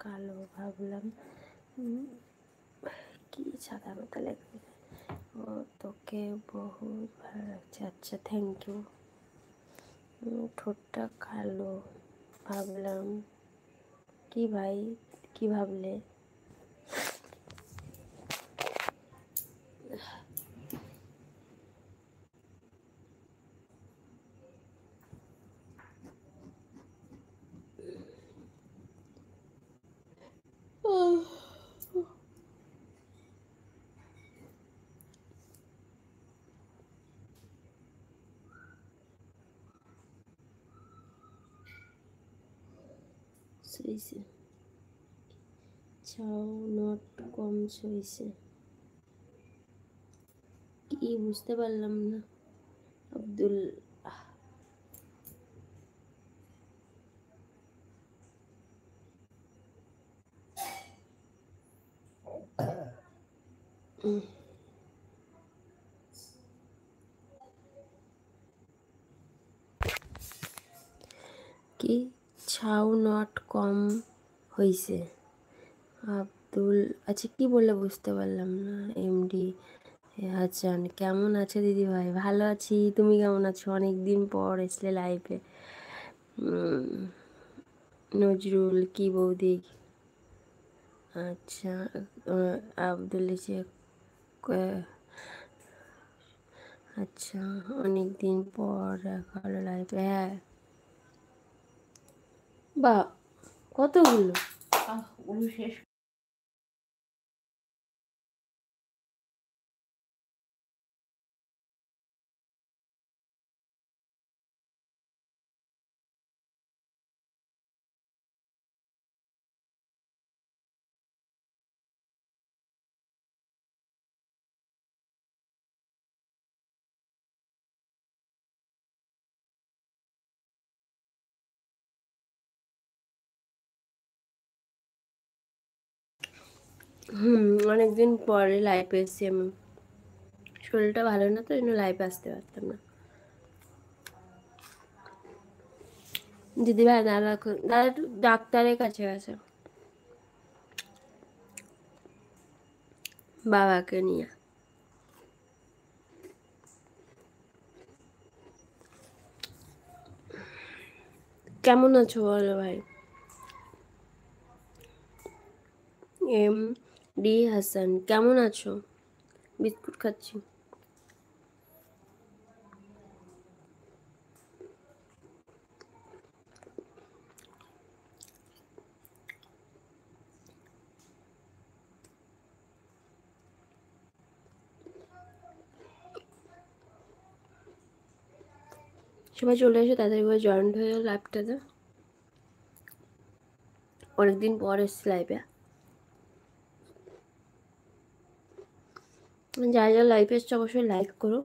কালো ভাবলাম কি সাদা মতো লাগবে। ও তোকে বহুত ভালো লাগছে। আচ্ছা থ্যাংক ইউ। ঠোঁটটা কালো ভাবলাম। কি ভাই কি ভাবলে? শুয়েছে ছাও নট কম শুয়েছে। কি বুঝতে পারলাম না আব্দুল। কি ছাউ নট কম হয়েছে আব্দুল। আচ্ছা কি বললে বুঝতে পারলাম না। এমডি হাসান কেমন আছে দিদি ভাই? ভালো আছি, তুমি কেমন আছো? অনেক দিন পর এসলে লাইফে। নজরুল কি বৌদি? আচ্ছা আব্দুল আচ্ছা অনেক দিন পর দেখা হলো লাইফে। হ্যাঁ বা কতগুলো শেষ। অনেকদিন পরে লাইভে এসেছি আমি। শরীরটা ভালো না তো, এই জন্য লাইভে আসতে পারতাম না। দিদিভাই দাদা দাদা একটু ডাক্তারের কাছে গেছে বাবাকে নিয়ে। কেমন আছো বলো ভাই? এম ডি হাসান কেমন আছো? বিস্কুট খাচ্ছি। সবাই চলে এসে তাড়াতাড়ি করে জয়েন্ট হয়ে গেল লাইভটাতে। অনেকদিন পর এসছি লাইভে। যারা যারা লাইভে এসছে অবশ্যই লাইক করো।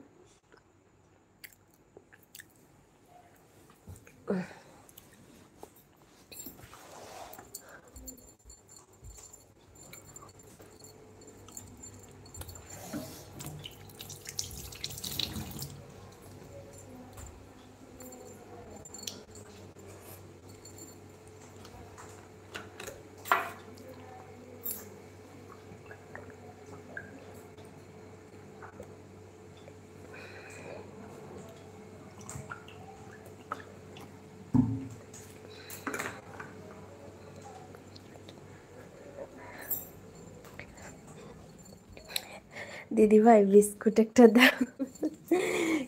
দিদি ভাই বিস্কুট একটা দাও।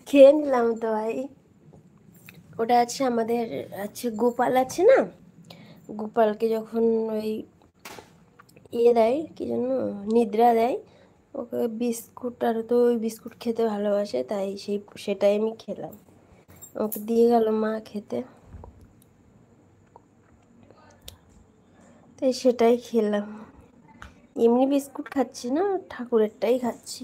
খেয়ে নিলাম তো ভাই। ওটা আছে আমাদের, আছে গোপাল আছে না, গোপালকে যখন ওই দেয় কি জন্য নিদ্রা দেয়, ওকে বিস্কুট, আর তো ওই বিস্কুট খেতে ভালোবাসে, তাই সেটাই আমি খেলাম। ওকে দিয়ে গেল মা খেতে, তাই সেটাই খেলাম। এমনি বিস্কুট খাচ্ছি না, ঠাকুরেরটাই খাচ্ছি।